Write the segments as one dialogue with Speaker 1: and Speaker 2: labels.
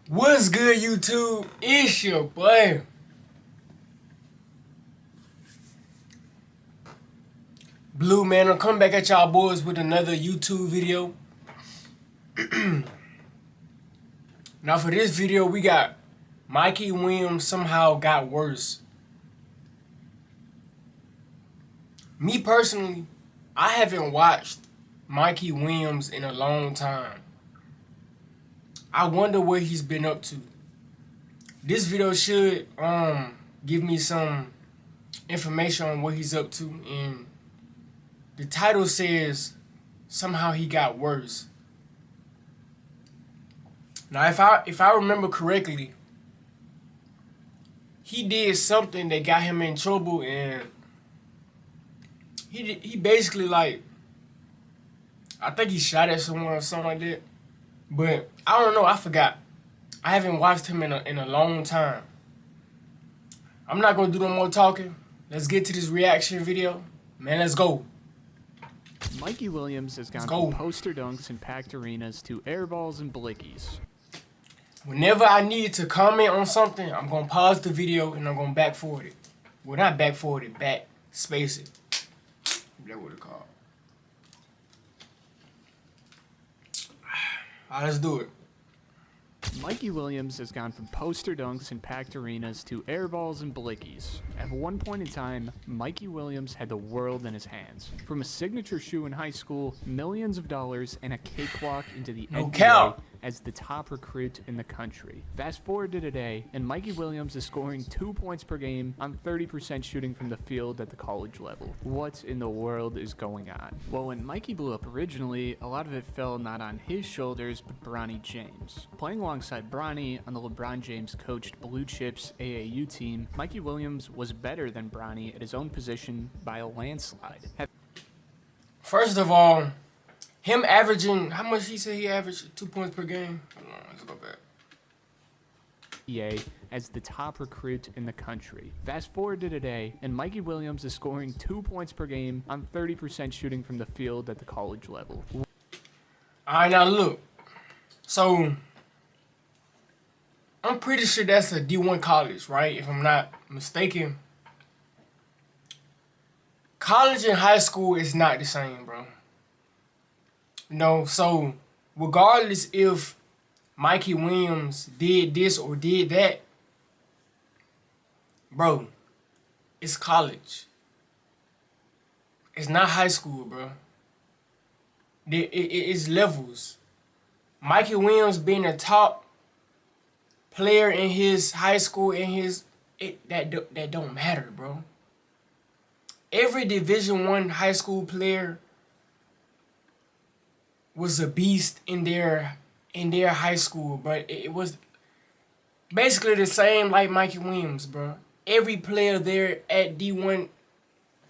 Speaker 1: What's good, YouTube? It's your boy. Blue Man, I'm coming back at y'all boys with another YouTube video. Now for this video, we got Mikey Williams somehow got worse. Me personally, I haven't watched Mikey Williams in a long time. I wonder what he's been up to. This video should give me some information on what he's up to, and the title says somehow he got worse. Now if I remember correctly, he did something that got him in trouble, and he basically, like, I think he shot at someone or something like that. But I don't know, I forgot. I haven't watched him in a long time. I'm not gonna do no more talking. Let's get to this reaction video. Man, let's go.
Speaker 2: Mikey Williams has gone from poster dunks in packed arenas to airballs and blickies.
Speaker 1: Whenever I need to comment on something, I'm gonna pause the video and I'm gonna back forward it. Well, not back forward it, back space it. That's what it's called. Alright, let's do it.
Speaker 2: Mikey Williams has gone from poster dunks in packed arenas to airballs and blickies. At one point in time, Mikey Williams had the world in his hands. From a signature shoe in high school, millions of dollars, and a cakewalk into the NBA as the top recruit in the country. Fast forward to today, and Mikey Williams is scoring 2 points per game on 30% shooting from the field at the college level. What in the world is going on? Well, when Mikey blew up originally, a lot of it fell not on his shoulders, but Bronny James. Playing alongside Bronny on the LeBron James coached Blue Chips AAU team, Mikey Williams was better than Bronny at his own position by a landslide.
Speaker 1: First of all, him averaging, how much he said he averaged? 2 points per game? Hold on, let's go back.
Speaker 2: As the top recruit in the country. Fast forward to today, and Mikey Williams is scoring 2 points per game on 30% shooting from the field at the college level.
Speaker 1: Alright, now look. So, I'm pretty sure that's a D1 college, right? If I'm not mistaken. College and high school is not the same, bro. No, so regardless if Mikey Williams did this or did that, bro, it's college. It's not high school, bro. It's levels. Mikey Williams being a top player in his high school, that don't matter, bro. Every Division I high school player was a beast in their high school, but it was basically the same like Mikey Williams, bro. Every player there at D1,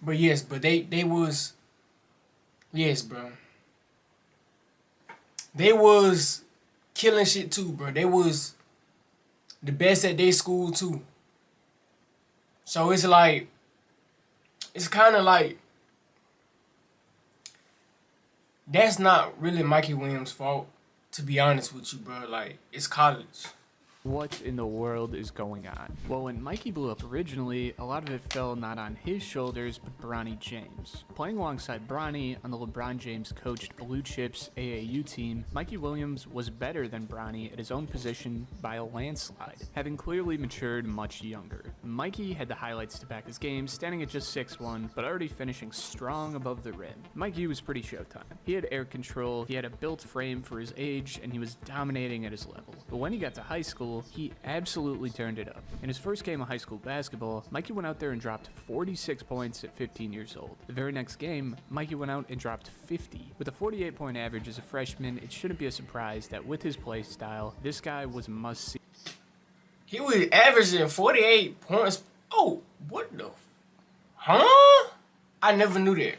Speaker 1: but yes, but they was, yes, bro. They was killing shit too, bro. They was the best at their school too. So it's like, it's kind of like, that's not really Mikey Williams' fault, to be honest with you, bro. Like, it's college.
Speaker 2: What in the world is going on? Well, when Mikey blew up originally, a lot of it fell not on his shoulders, but Bronny James. Playing alongside Bronny on the LeBron James coached Blue Chips AAU team, Mikey Williams was better than Bronny at his own position by a landslide, having clearly matured much younger. Mikey had the highlights to back his game, standing at just 6'1", but already finishing strong above the rim. Mikey was pretty showtime. He had air control, he had a built frame for his age, and he was dominating at his level. But when he got to high school, he absolutely turned it up. In his first game of high school basketball, Mikey went out there and dropped 46 points at 15 years old. The very next game, Mikey went out and dropped 50. With a 48-point average as a freshman, it shouldn't be a surprise that with his play style, this guy was a must-see.
Speaker 1: He was averaging 48 points. Oh, what the? Huh? I never knew that.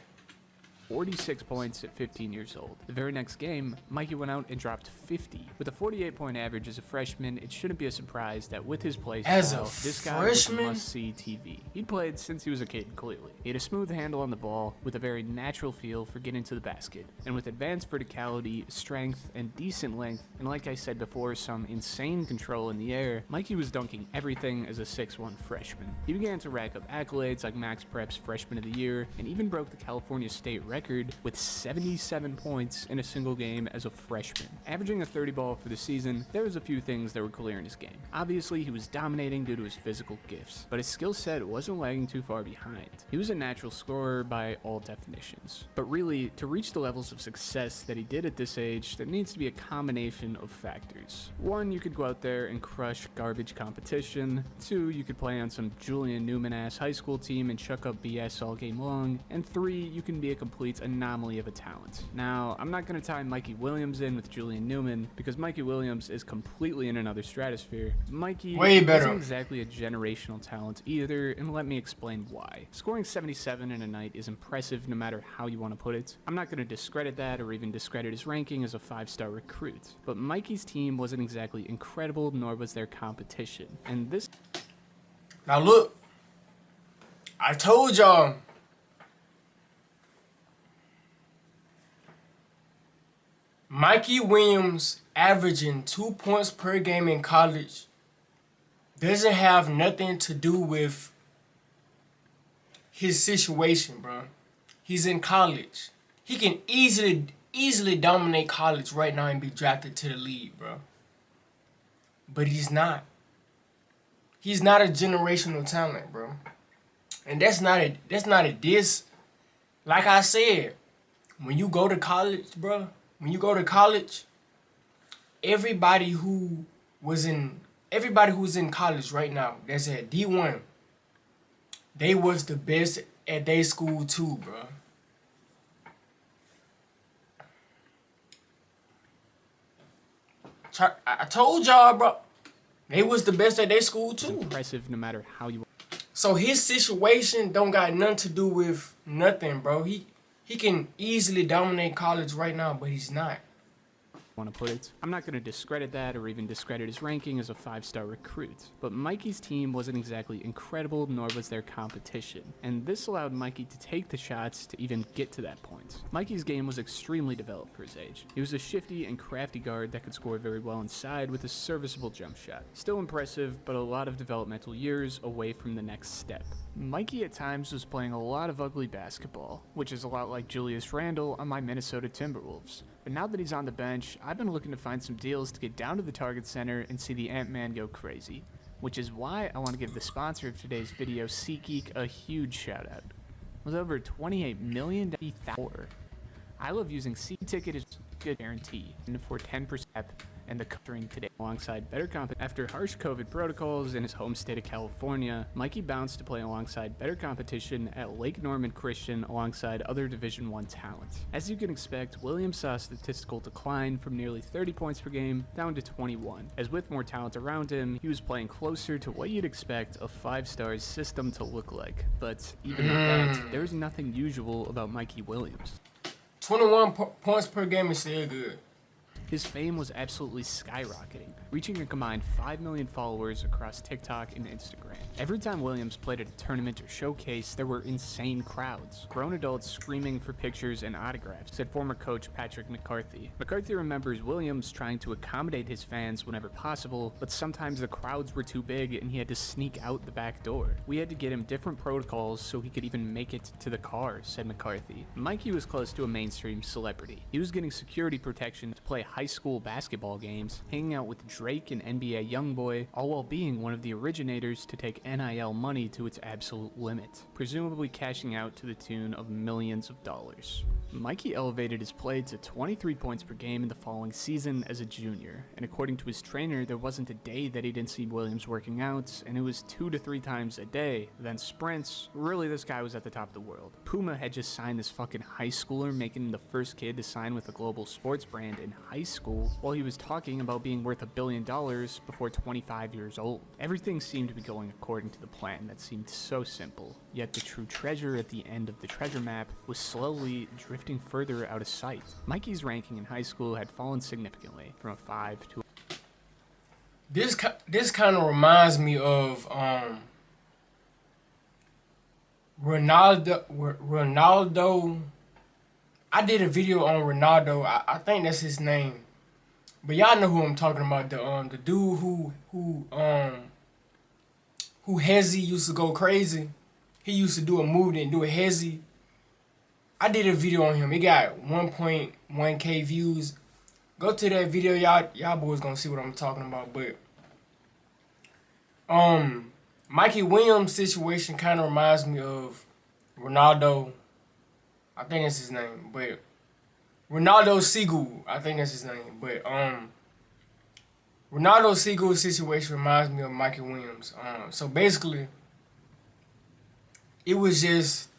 Speaker 2: 46 points at 15 years old. The very next game, Mikey went out and dropped 50. With a 48-point average as a freshman, it shouldn't be a surprise that with his play style, this guy was must-see TV. He'd played since he was a kid, clearly. He had a smooth handle on the ball with a very natural feel for getting to the basket. And with advanced verticality, strength, and decent length, and like I said before, some insane control in the air, Mikey was dunking everything as a 6'1 freshman. He began to rack up accolades like Max Prep's Freshman of the Year, and even broke the California State record with 77 points in a single game as a freshman. Averaging a 30 ball for the season, there was a few things that were clear in his game. Obviously, he was dominating due to his physical gifts, but his skill set wasn't lagging too far behind. He was a natural scorer by all definitions. But really, to reach the levels of success that he did at this age, there needs to be a combination of factors. One, you could go out there and crush garbage competition. Two, you could play on some Julian Newman-ass high school team and chuck up BS all game long. And three, you can be a complete anomaly of a talent. Now, I'm not going to tie Mikey Williams in with Julian Newman, because Mikey Williams is completely in another stratosphere. Mikey isn't exactly a generational talent either, and let me explain why. Scoring 77 in a night is impressive no matter how you want to put it. I'm not going to discredit that or even discredit his ranking as a 5-star recruit, but Mikey's team wasn't exactly incredible, nor was their competition. And this...
Speaker 1: Now look, I told y'all, Mikey Williams averaging 2 points per game in college doesn't have nothing to do with his situation, bro. He's in college. He can easily dominate college right now and be drafted to the league, bro. But he's not. He's not a generational talent, bro. And that's not a diss. Like I said, when you go to college, bro, everybody who's in college right now that's at D1, they was the best at their school too, bro. I told y'all, bro, they was the best at their school too.
Speaker 2: Impressive no matter how you...
Speaker 1: So his situation don't got nothing to do with nothing, bro. He can easily dominate college right now, but he's not.
Speaker 2: Want to put it. I'm not going to discredit that or even discredit his ranking as a 5-star recruit, but Mikey's team wasn't exactly incredible, nor was their competition, and this allowed Mikey to take the shots to even get to that point. Mikey's game was extremely developed for his age. He was a shifty and crafty guard that could score very well inside with a serviceable jump shot. Still impressive, but a lot of developmental years away from the next step. Mikey at times was playing a lot of ugly basketball, which is a lot like Julius Randle on my Minnesota Timberwolves. But now that he's on the bench, I've been looking to find some deals to get down to the Target Center and see the Ant-Man go crazy. Which is why I want to give the sponsor of today's video, SeatGeek, a huge shout out. With over 28 million I love using SeatTicket as a good guarantee, and for 10% and the covering today alongside better competition. After harsh COVID protocols in his home state of California, Mikey bounced to play alongside better competition at Lake Norman Christian alongside other Division I talent. As you can expect, Williams saw a statistical decline from nearly 30 points per game down to 21, as with more talent around him, he was playing closer to what you'd expect a 5-star system to look like. But even at that, there's nothing usual about Mikey Williams.
Speaker 1: 21 points per game is still good.
Speaker 2: His fame was absolutely skyrocketing, reaching a combined 5 million followers across TikTok and Instagram. Every time Williams played at a tournament or showcase, there were insane crowds, grown adults screaming for pictures and autographs, said former coach Patrick McCarthy. McCarthy remembers Williams trying to accommodate his fans whenever possible, but sometimes the crowds were too big and he had to sneak out the back door. We had to get him different protocols so he could even make it to the car, said McCarthy. Mikey was close to a mainstream celebrity. He was getting security protection to play high school basketball games, hanging out with Drake and NBA YoungBoy, all while being one of the originators to take NIL money to its absolute limit, presumably cashing out to the tune of millions of dollars. Mikey elevated his play to 23 points per game in the following season as a junior, and according to his trainer, there wasn't a day that he didn't see Williams working out, and it was 2 to 3 times a day. Then sprints. Really, this guy was at the top of the world. Puma had just signed this fucking high schooler, making him the first kid to sign with a global sports brand in high school, while he was talking about being worth $1 billion before 25 years old. Everything seemed to be going according to the plan that seemed so simple, yet the true treasure at the end of the treasure map was slowly drifting drifting further out of sight. Mikey's ranking in high school had fallen significantly from a 5 to
Speaker 1: This kind of reminds me of Ronaldo. I did a video on Ronaldo. I think that's his name. But y'all know who I'm talking about. The dude who Hezzy used to go crazy. He used to do a move and do a Hezzy. I did a video on him. It got 1.1k views. Go to that video, y'all boys gonna see what I'm talking about. But Mikey Williams situation kind of reminds me of Ronaldo. I think that's his name, but Ronaldo Seagull, I think that's his name. But Ronaldo Seagull situation reminds me of Mikey Williams. So basically, it was just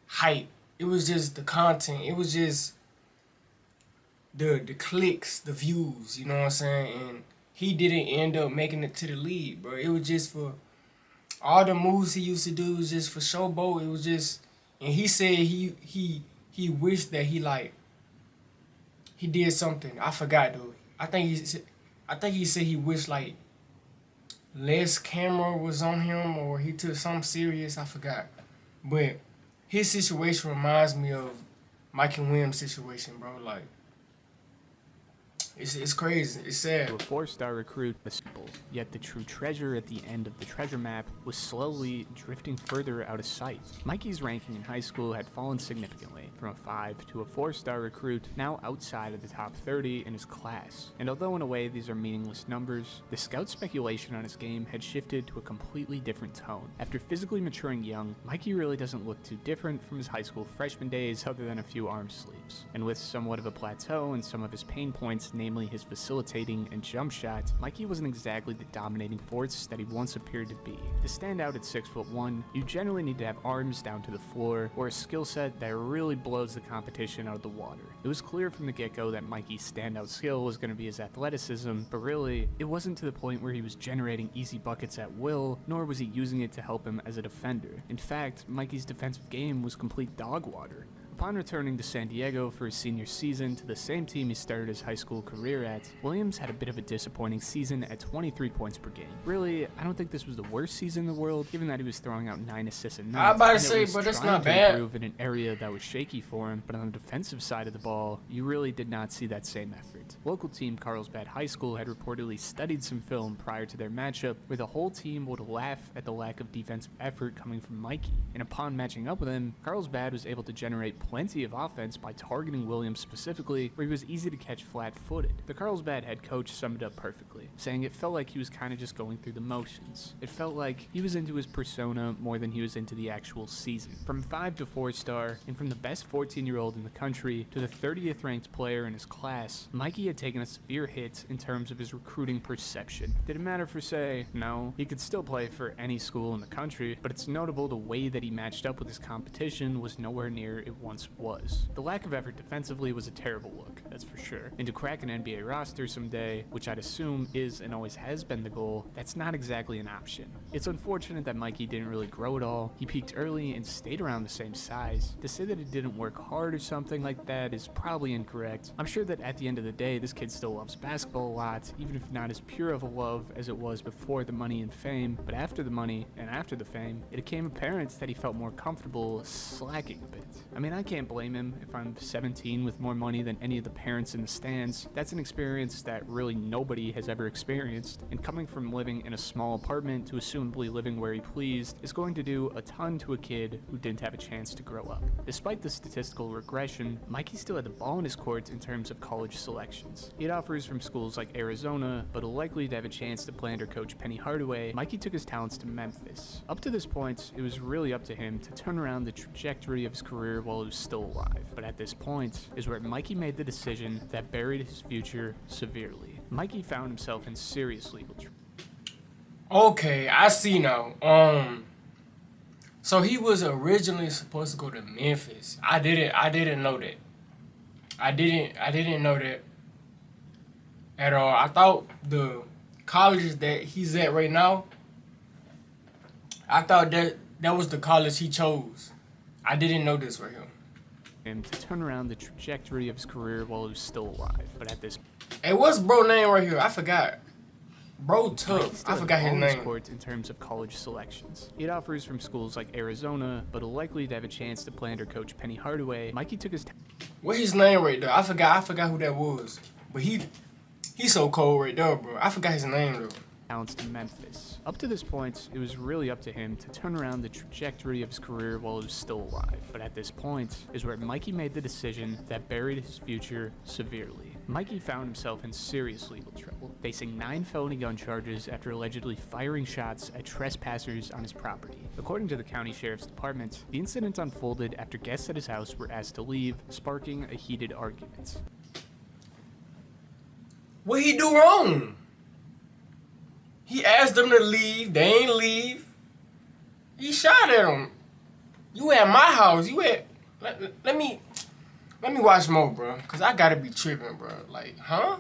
Speaker 1: hype. It was just the content. It was just the clicks, the views. You know what I'm saying? And he didn't end up making it to the league, bro. It was just for all the moves he used to do. It was just for showboat. It was just, and he said he wished that he did something. I forgot though. I think he said he wished like less camera was on him or he took something serious. I forgot. But his situation reminds me of Mikey Williams' situation, bro. Like, it's crazy. It's sad.
Speaker 2: To a 4-star recruit, the simple, yet the true treasure at the end of the treasure map was slowly drifting further out of sight. Mikey's ranking in high school had fallen significantly from a 5 to a 4-star recruit, now outside of the top 30 in his class. And although in a way these are meaningless numbers, the scout speculation on his game had shifted to a completely different tone. After physically maturing young, Mikey really doesn't look too different from his high school freshman days other than a few arm sleeves. And with somewhat of a plateau and some of his pain points, namely his facilitating and jump shot, Mikey wasn't exactly the dominating force that he once appeared to be. To stand out at 6'1", you generally need to have arms down to the floor or a skill set that really blows the competition out of the water. It was clear from the get-go that Mikey's standout skill was going to be his athleticism, but really, it wasn't to the point where he was generating easy buckets at will, nor was he using it to help him as a defender. In fact, Mikey's defensive game was complete dog water. Upon returning to San Diego for his senior season to the same team he started his high school career at, Williams had a bit of a disappointing season at 23 points per game. Really, I don't think this was the worst season in the world, given that he was throwing out 9 assists a night.
Speaker 1: I'm about to say, but that's not bad.
Speaker 2: Improve in an area that was shaky for him, but on the defensive side of the ball, you really did not see that same effort. Local team Carlsbad High School had reportedly studied some film prior to their matchup, where the whole team would laugh at the lack of defensive effort coming from Mikey. And upon matching up with him, Carlsbad was able to generate plenty of offense by targeting Williams specifically, where he was easy to catch flat-footed. The Carlsbad head coach summed it up perfectly, saying it felt like he was kind of just going through the motions. It felt like he was into his persona more than he was into the actual season. From 5 to 4-star, and from the best 14-year-old in the country to the 30th ranked player in his class, Mikey had taken a severe hit in terms of his recruiting perception. Did it matter for say? No. He could still play for any school in the country, but it's notable the way that he matched up with his competition was nowhere near it once was. The lack of effort defensively was a terrible look, that's for sure. And to crack an NBA roster someday, which I'd assume is and always has been the goal, that's not exactly an option. It's unfortunate that Mikey didn't really grow at all. He peaked early and stayed around the same size. To say that he didn't work hard or something like that is probably incorrect. I'm sure that at the end of the day, this kid still loves basketball a lot, even if not as pure of a love as it was before the money and fame. But after the money and after the fame, it became apparent that he felt more comfortable slacking a bit. I mean, I can't blame him if I'm 17 with more money than any of the parents in the stands. That's an experience that really nobody has ever experienced, and coming from living in a small apartment to assumably living where he pleased is going to do a ton to a kid who didn't have a chance to grow up. Despite the statistical regression, Mikey still had the ball in his court in terms of college selections. He had offers from schools like Arizona, but likely to have a chance to play under coach Penny Hardaway, Mikey took his talents to Memphis. Up to this point, it was really up to him to turn around the trajectory of his career while he was still alive. But at this point is where Mikey made the decision that buried his future severely. Mikey found himself in serious legal trouble.
Speaker 1: Okay, I see now. So he was originally supposed to go to Memphis. I didn't know that. I didn't know that at all. I thought the college that he's at right now, I thought that was the college he chose. I didn't know this right here.
Speaker 2: him to turn around the trajectory of his career while he was still alive. But at this
Speaker 1: Hey, what's bro name right here? I forgot. Bro
Speaker 2: Mikey
Speaker 1: tough.
Speaker 2: still
Speaker 1: I forgot
Speaker 2: had
Speaker 1: his
Speaker 2: all his
Speaker 1: name.
Speaker 2: courts in terms of college selections. He had offers from schools like Arizona, but likely to have a chance to play under coach Penny Hardaway. Mikey took his
Speaker 1: What his name right there? I forgot who that was. But he's so cold right there, bro. I forgot his name though.
Speaker 2: talents to Memphis. Up to this point, it was really up to him to turn around the trajectory of his career while he was still alive. But at this point is where Mikey made the decision that buried his future severely. Mikey found himself in serious legal trouble, facing 9 felony gun charges after allegedly firing shots at trespassers on his property. According to the county sheriff's department, the incident unfolded after guests at his house were asked to leave, sparking a heated argument.
Speaker 1: What he do wrong? He asked them to leave. They ain't leave. He shot at them. You at my house. You at... Let me watch more, bro. Because I got to be tripping, bro. Like, huh?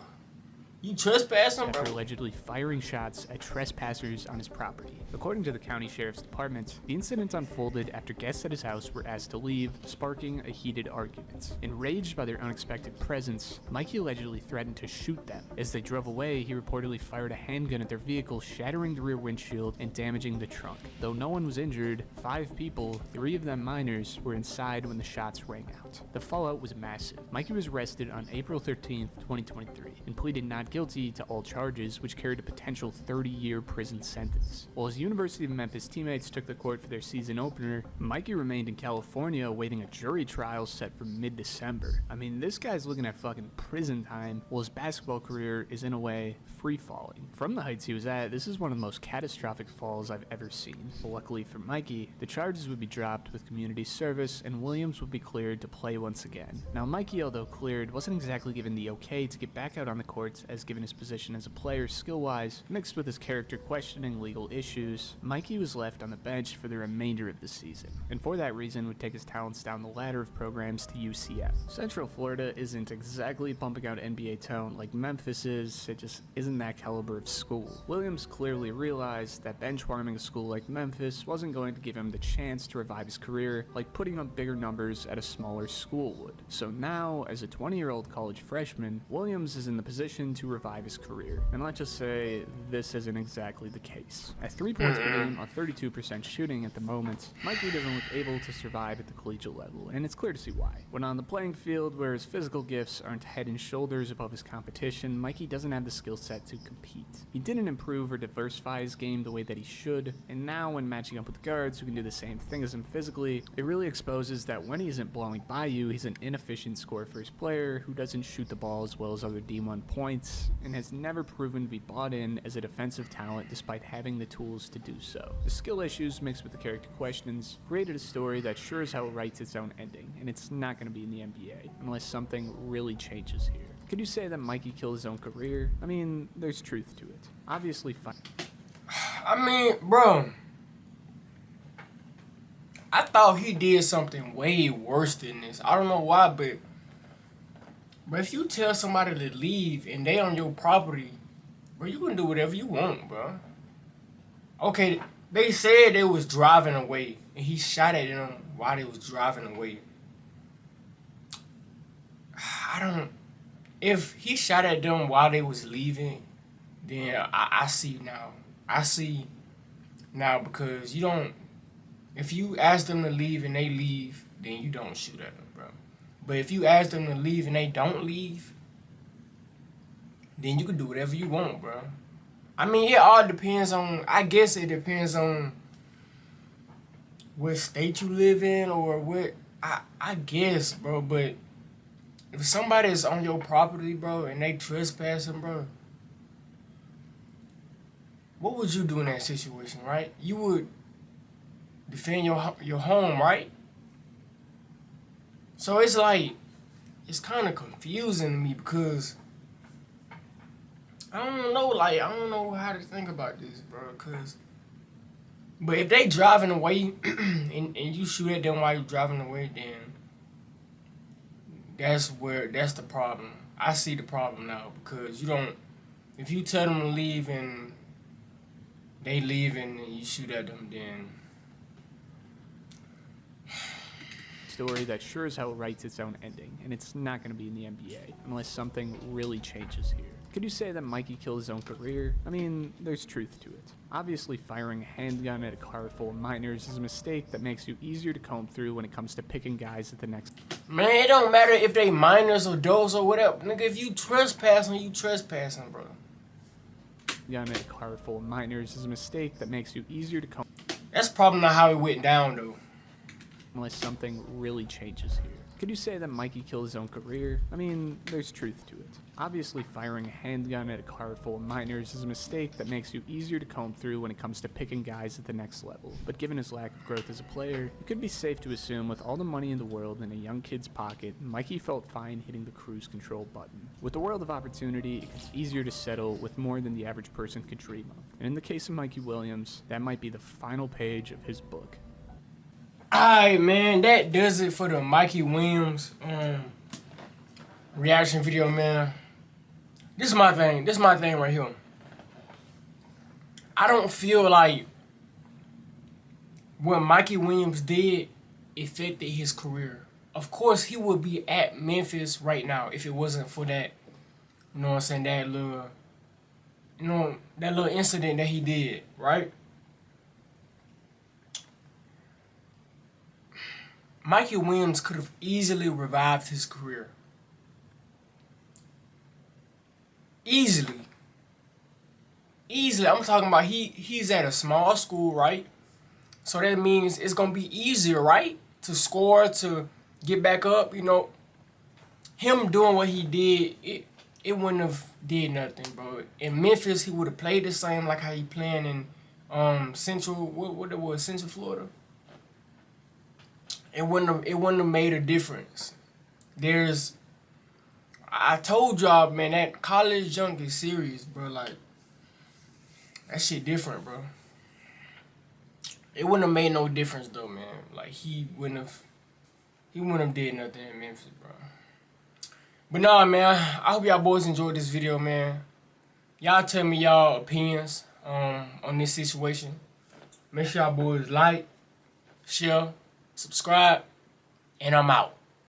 Speaker 1: You trespassing, bro?
Speaker 2: After allegedly firing shots at trespassers on his property. According to the county sheriff's department, the incident unfolded after guests at his house were asked to leave, sparking a heated argument. Enraged by their unexpected presence, Mikey allegedly threatened to shoot them. As they drove away, he reportedly fired a handgun at their vehicle, shattering the rear windshield and damaging the trunk. Though no one was injured, 5 people, 3 of them minors, were inside when the shots rang out. The fallout was massive. Mikey was arrested on April 13, 2023, and pleaded not guilty to all charges, which carried a potential 30-year prison sentence. While his University of Memphis teammates took the court for their season opener, Mikey remained in California awaiting a jury trial set for mid-December. I mean, this guy's looking at fucking prison time, while his basketball career is in a way free-falling. From the heights he was at, this is one of the most catastrophic falls I've ever seen. But luckily for Mikey, the charges would be dropped with community service, and Williams would be cleared to play once again. Now, Mikey, although cleared, wasn't exactly given the okay to get back out on the courts, as given his position as a player skill-wise, mixed with his character questioning legal issues, Mikey was left on the bench for the remainder of the season, and for that reason would take his talents down the ladder of programs to UCF. Central Florida isn't exactly pumping out NBA talent like Memphis is, it just isn't that caliber of school. Williams clearly realized that benchwarming a school like Memphis wasn't going to give him the chance to revive his career like putting up bigger numbers at a smaller school would. So now, as a 20-year-old college freshman, Williams is in the position to revive his career. And let's just say this isn't exactly the case. At 3 points per game on 32% shooting at the moment, Mikey doesn't look able to survive at the collegiate level, and it's clear to see why. When on the playing field where his physical gifts aren't head and shoulders above his competition, Mikey doesn't have the skill set to compete. He didn't improve or diversify his game the way that he should, and now when matching up with guards who can do the same thing as him physically, it really exposes that when he isn't blowing by you, he's an inefficient scorer first player who doesn't shoot the ball as well as other D1 points, and has never proven to be bought in as a defensive talent despite having the tools to do so. The skill issues mixed with the character questions created a story that sure as hell writes its own ending, and it's not going to be in the NBA unless something really changes here. Could you say that Mikey killed his own career? I mean, there's truth to it. Obviously,
Speaker 1: I mean, bro, I thought he did something way worse than this. I don't know why, but if you tell somebody to leave and they on your property, bro, you can do whatever you want, bro. Okay, they said they was driving away, and he shot at them while they was driving away. If he shot at them while they was leaving, then I see now. I see now, because you don't, if you ask them to leave and they leave, then you don't shoot at them, bro. But if you ask them to leave and they don't leave, then you can do whatever you want, bro. I mean, it all depends on, I guess it depends on what state you live in or what, I guess, bro. But if somebody is on your property, bro, and they trespassing, bro, what would you do in that situation, right? You would defend your home, right? So it's like, it's kind of confusing to me because I don't know how to think about this, bro. But if they driving away and you shoot at them while you're driving away, then that's the problem. I see the problem now, because if you tell them to leave and they leave and you shoot at them, then
Speaker 2: story that sure as hell writes its own ending, and it's not going to be in the NBA unless something really changes here. Could you say that Mikey killed his own career? I mean, there's truth to it. Obviously, firing a handgun at a car full of minors is a mistake that makes you easier to comb through when it comes to picking guys at the next...
Speaker 1: Man, it don't matter if they minors or adults or whatever. Nigga, if you trespassing, you trespassing, bro.
Speaker 2: Gun at a car full of minors is a mistake that makes you easier to comb...
Speaker 1: That's probably not how it went down, though.
Speaker 2: Unless something really changes here. Could you say that Mikey killed his own career? I mean, there's truth to it. Obviously, firing a handgun at a car full of minors is a mistake that makes you easier to comb through when it comes to picking guys at the next level. But given his lack of growth as a player, it could be safe to assume with all the money in the world in a young kid's pocket, Mikey felt fine hitting the cruise control button. With the world of opportunity, it gets easier to settle with more than the average person could dream of. And in the case of Mikey Williams, that might be the final page of his book.
Speaker 1: Alright, man, that does it for the Mikey Williams reaction video, man. This is my thing. This is my thing right here. I don't feel like what Mikey Williams did affected his career. Of course, he would be at Memphis right now if it wasn't for that, you know what I'm saying, that little incident that he did, right? Mikey Williams could have easily revived his career. Easily. I'm talking about he's at a small school, right? So that means it's going to be easier, right? To score, to get back up, you know. Him doing what he did, it wouldn't have did nothing, bro. In Memphis, he would have played the same like how he playing in Central, what it was, Central Florida. It wouldn't have made a difference. I told y'all, man, that college junk is serious, bro. Like, that shit different, bro. It wouldn't have made no difference though, man. Like, he wouldn't have did nothing in Memphis, bro. But nah, man, I hope y'all boys enjoyed this video, man. Y'all tell me y'all opinions on this situation. Make sure y'all boys like, share, subscribe, and I'm out.